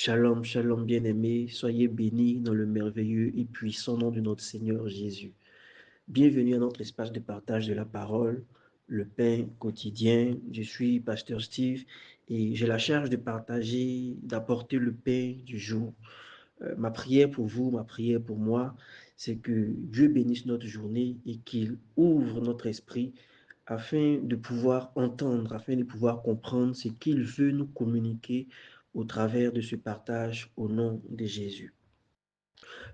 Shalom, shalom bien-aimés, soyez bénis dans le merveilleux et puissant nom de notre Seigneur Jésus. Bienvenue à notre espace de partage de la parole, le pain quotidien. Je suis Pasteur Steve et j'ai la charge de partager, d'apporter le pain du jour. Ma prière pour vous, ma prière pour moi, c'est que Dieu bénisse notre journée et qu'il ouvre notre esprit afin de pouvoir entendre, afin de pouvoir comprendre ce qu'il veut nous communiquer au travers de ce partage au nom de Jésus.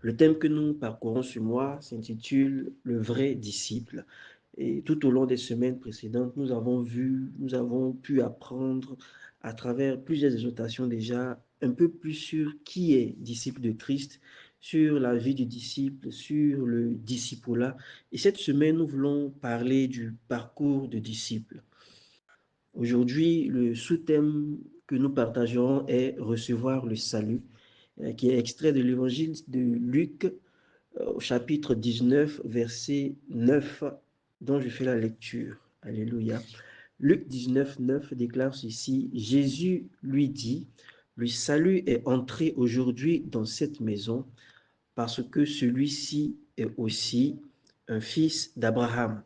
Le thème que nous parcourons ce mois s'intitule Le vrai disciple. Et tout au long des semaines précédentes, nous avons pu apprendre à travers plusieurs exhortations déjà un peu plus sur qui est disciple de Christ, sur la vie du disciple, sur le discipulat. Et cette semaine, nous voulons parler du parcours de disciple. Aujourd'hui, le sous-thème que nous partagerons est recevoir le salut, qui est extrait de l'évangile de Luc au chapitre 19, verset 9, dont je fais la lecture. Alléluia. Luc 19, 9 déclare ceci: Jésus lui dit, le salut est entré aujourd'hui dans cette maison parce que celui-ci est aussi un fils d'Abraham.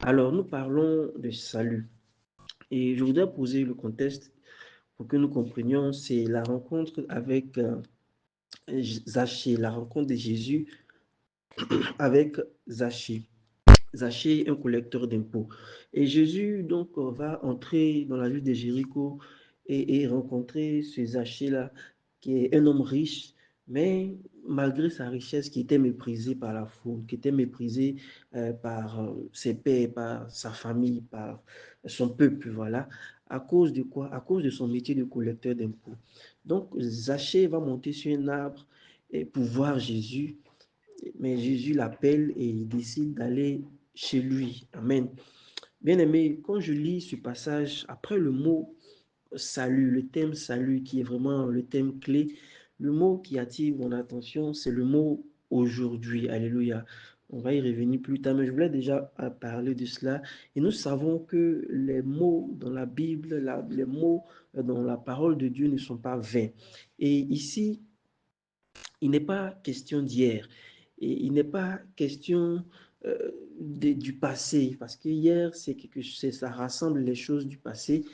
Alors, nous parlons de salut. Et je voudrais poser le contexte pour que nous comprenions, c'est la rencontre avec Zachée, la rencontre de Jésus avec Zachée. Zachée, un collecteur d'impôts. Et Jésus, donc, va entrer dans la ville de Jéricho et rencontrer ce Zachée-là, qui est un homme riche, mais malgré sa richesse, qui était méprisé par la foule, qui était méprisé par ses pairs, par sa famille, par son peuple, voilà. À cause de quoi? À cause de son métier de collecteur d'impôts. Donc, Zachée va monter sur un arbre et pour voir Jésus, mais Jésus l'appelle et il décide d'aller chez lui. Amen. Bien aimé, quand je lis ce passage, après le mot salut, le thème salut qui est vraiment le thème clé, le mot qui attire mon attention, c'est le mot aujourd'hui. Alléluia. On va y revenir plus tard, mais je voulais déjà parler de cela. Et nous savons que les mots dans la Bible, les mots dans la parole de Dieu ne sont pas vains. Et ici, il n'est pas question d'hier. Et il n'est pas question du passé, parce que hier, ça rassemble les choses du passé,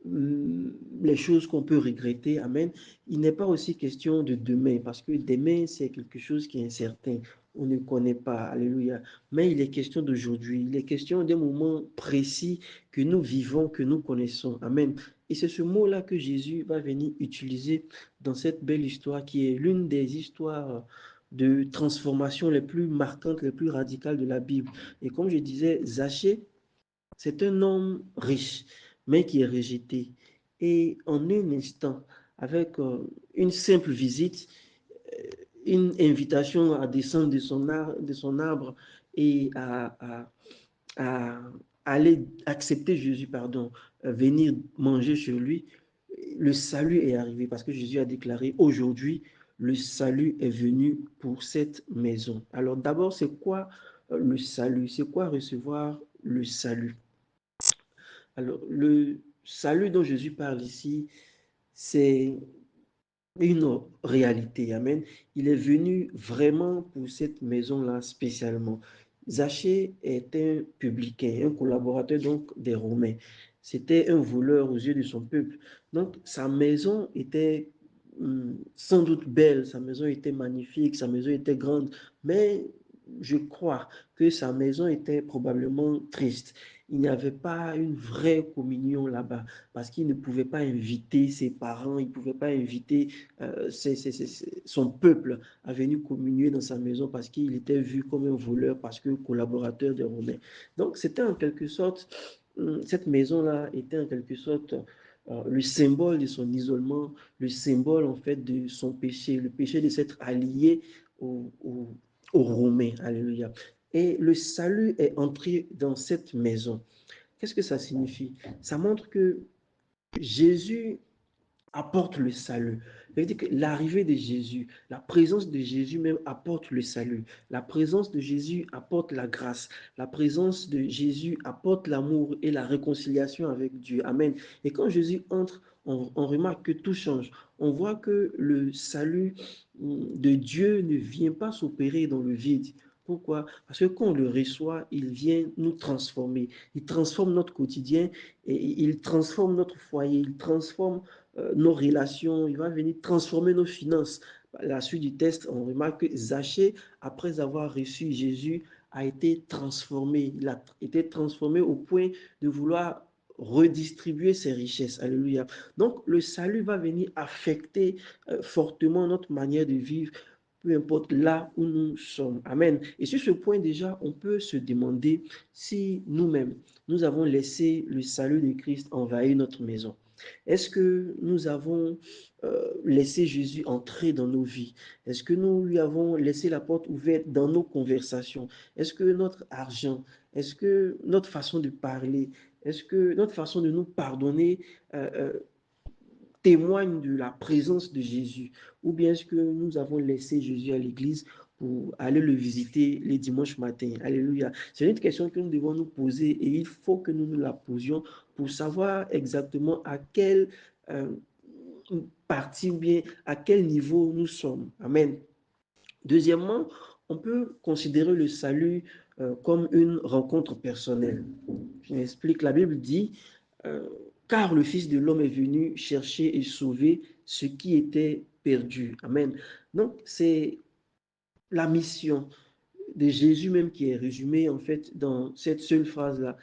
les choses qu'on peut regretter, amen. Il n'est pas aussi question de demain, parce que demain, c'est quelque chose qui est incertain. On ne connaît pas, alléluia. Mais il est question d'aujourd'hui, il est question d'un moment précis que nous vivons, que nous connaissons, amen. Et c'est ce mot-là que Jésus va venir utiliser dans cette belle histoire qui est l'une des histoires de transformation les plus marquantes, les plus radicales de la Bible. Et comme je disais, Zachée, c'est un homme riche, mais qui est rejeté. Et en un instant, avec une simple visite, une invitation à descendre de son arbre et à aller accepter Jésus, pardon, venir manger chez lui, le salut est arrivé parce que Jésus a déclaré aujourd'hui, le salut est venu pour cette maison. Alors d'abord, c'est quoi le salut? C'est quoi recevoir le salut? Alors le salut dont Jésus parle ici, c'est une réalité. Amen. Il est venu vraiment pour cette maison-là spécialement. Zachée est un publicain, un collaborateur donc des Romains. C'était un voleur aux yeux de son peuple. Donc sa maison était sans doute belle, sa maison était magnifique, sa maison était grande, mais je crois que sa maison était probablement triste. Il n'y avait pas une vraie communion là-bas parce qu'il ne pouvait pas inviter ses parents, il ne pouvait pas inviter son peuple à venir communier dans sa maison parce qu'il était vu comme un voleur, parce que collaborateur des Romains. Donc c'était en quelque sorte, cette maison-là était en quelque sorte le symbole de son isolement, le symbole en fait de son péché, le péché de s'être allié aux, aux, aux Romains. Alléluia. Et le salut est entré dans cette maison. Qu'est-ce que ça signifie? Ça montre que Jésus apporte le salut. C'est-à-dire que l'arrivée de Jésus, la présence de Jésus même apporte le salut. La présence de Jésus apporte la grâce. La présence de Jésus apporte l'amour et la réconciliation avec Dieu. Amen. Et quand Jésus entre, on remarque que tout change. On voit que le salut de Dieu ne vient pas s'opérer dans le vide. Pourquoi? Parce que quand on le reçoit, il vient nous transformer. Il transforme notre quotidien et il transforme notre foyer, il transforme nos relations, il va venir transformer nos finances. À la suite du texte, on remarque que Zachée, après avoir reçu Jésus, a été transformé. Il a été transformé au point de vouloir redistribuer ses richesses. Alléluia. Donc, le salut va venir affecter fortement notre manière de vivre, peu importe là où nous sommes. Amen. Et sur ce point déjà, on peut se demander si nous-mêmes, nous avons laissé le salut de Christ envahir notre maison. Est-ce que nous avons laissé Jésus entrer dans nos vies? Est-ce que nous lui avons laissé la porte ouverte dans nos conversations? Est-ce que notre argent, est-ce que notre façon de parler, est-ce que notre façon de nous pardonner témoigne de la présence de Jésus? Ou bien est-ce que nous avons laissé Jésus à l'église pour aller le visiter les dimanches matins? Alléluia. C'est une question que nous devons nous poser et il faut que nous nous la posions pour savoir exactement à quelle partie ou bien à quel niveau nous sommes. Amen. Deuxièmement, on peut considérer le salut comme une rencontre personnelle. Je m'explique, la Bible dit, car le Fils de l'homme est venu chercher et sauver ce qui était perdu. Amen. Donc, c'est la mission de Jésus même qui est résumée en fait dans cette seule phrase-là.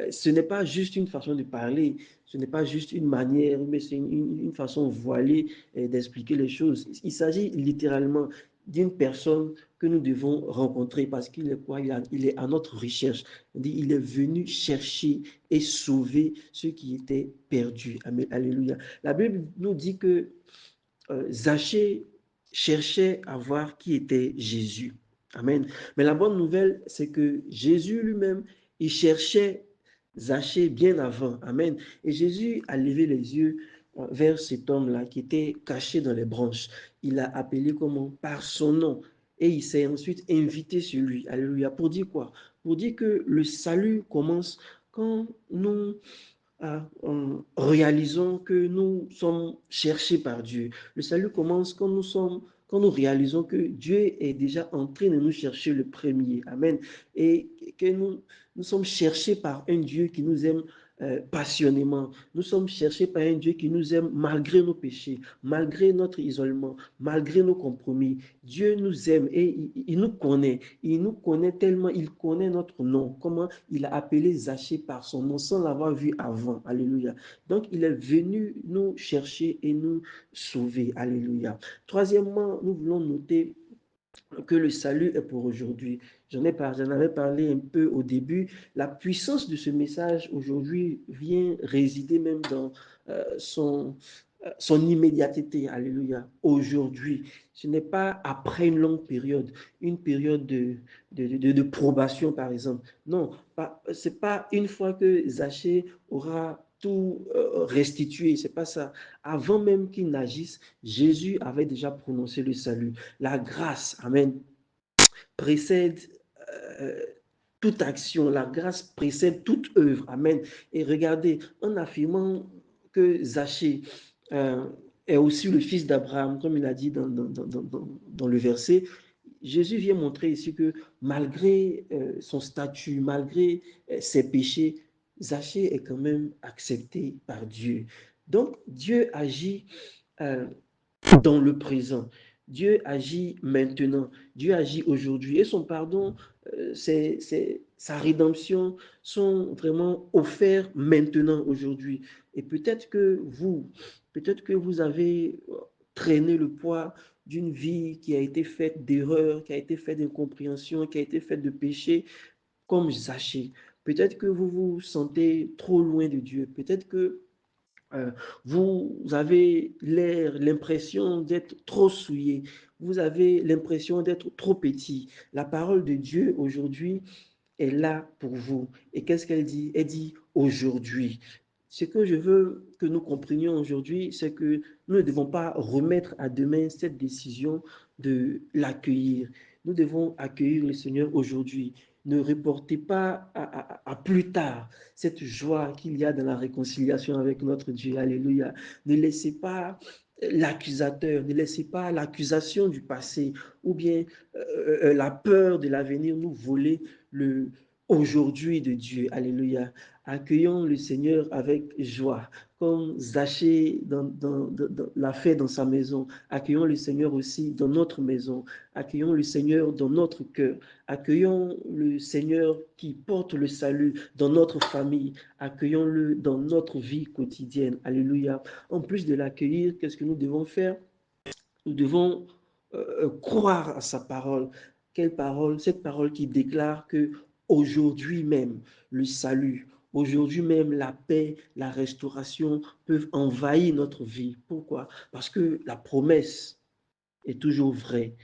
Ce n'est pas juste une façon de parler, ce n'est pas juste une manière, mais c'est une façon voilée d'expliquer les choses. Il s'agit littéralement d'une personne que nous devons rencontrer parce qu'il est quoi? Il est à notre recherche. Il est venu chercher et sauver ceux qui étaient perdus. Amen. Alléluia. La Bible nous dit que Zachée cherchait à voir qui était Jésus. Amen. Mais la bonne nouvelle, c'est que Jésus lui-même, il cherchait Zachée bien avant. Amen. Et Jésus a levé les yeux vers cet homme-là qui était caché dans les branches. Il l'a appelé comment? Par son nom. Et il s'est ensuite invité sur lui. Alléluia. Pour dire quoi? Pour dire que le salut commence quand nous réalisons que nous sommes cherchés par Dieu. Le salut commence quand nous réalisons que Dieu est déjà en train de nous chercher le premier. Amen. Et que nous sommes cherchés par un Dieu qui nous aime passionnément. Nous sommes cherchés par un Dieu qui nous aime malgré nos péchés, malgré notre isolement, malgré nos compromis. Dieu nous aime et il nous connaît. Il nous connaît tellement, il connaît notre nom. Comment il a appelé Zachée par son nom sans l'avoir vu avant. Alléluia. Donc, il est venu nous chercher et nous sauver. Alléluia. Troisièmement, nous voulons noter que le salut est pour aujourd'hui. J'en avais parlé un peu au début. La puissance de ce message aujourd'hui vient résider même dans son immédiateté. Alléluia. Aujourd'hui. Ce n'est pas après une longue période, une période de probation, par exemple. Non, ce n'est pas une fois que Zachée aura tout restitué. C'est pas ça. Avant même qu'il n'agisse, Jésus avait déjà prononcé le salut. La grâce, amen, précède euh, toute action. La grâce précède toute œuvre, amen. Et regardez, en affirmant que Zachée est aussi le fils d'Abraham, comme il a dit dans le verset, Jésus vient montrer ici que malgré son statut, malgré ses péchés, Zachée est quand même accepté par Dieu. Donc, Dieu agit euh, dans le présent. Dieu agit maintenant. Dieu agit aujourd'hui. Et son pardon, sa rédemption sont vraiment offerts maintenant, aujourd'hui. Et peut-être que vous avez traîné le poids d'une vie qui a été faite d'erreurs, qui a été faite d'incompréhension, qui a été faite de péché, comme Zachée. Peut-être que vous vous sentez trop loin de Dieu. Peut-être que euh, vous avez l'impression d'être trop souillé. Vous avez l'impression d'être trop petit. La parole de Dieu aujourd'hui est là pour vous. Et qu'est-ce qu'elle dit? Elle dit aujourd'hui. Ce que je veux que nous comprenions aujourd'hui, c'est que nous ne devons pas remettre à demain cette décision de l'accueillir. Nous devons accueillir le Seigneur aujourd'hui. Ne reportez pas à plus tard cette joie qu'il y a dans la réconciliation avec notre Dieu. Alléluia. Ne laissez pas l'accusateur, ne laissez pas l'accusation du passé ou bien la peur de l'avenir nous voler le aujourd'hui de Dieu. Alléluia. Accueillons le Seigneur avec joie, comme Zachée l'a fait dans sa maison. Accueillons le Seigneur aussi dans notre maison. Accueillons le Seigneur dans notre cœur. Accueillons le Seigneur qui porte le salut dans notre famille. Accueillons-le dans notre vie quotidienne. Alléluia. En plus de l'accueillir, qu'est-ce que nous devons faire? Nous devons croire à sa parole. Quelle parole? Cette parole qui déclare que aujourd'hui même, le salut, aujourd'hui même, la paix, la restauration peuvent envahir notre vie. Pourquoi? Parce que la promesse est toujours vraie.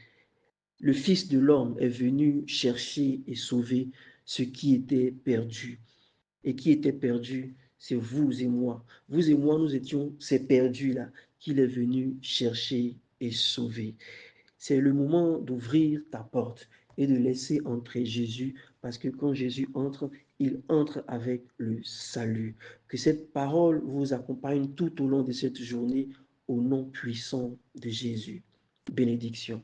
Le Fils de l'homme est venu chercher et sauver ce qui était perdu. Et qui était perdu, c'est vous et moi. Vous et moi, nous étions ces perdus-là qu'il est venu chercher et sauver. C'est le moment d'ouvrir ta porte et de laisser entrer Jésus, parce que quand Jésus entre, il entre avec le salut. Que cette parole vous accompagne tout au long de cette journée, au nom puissant de Jésus. Bénédiction.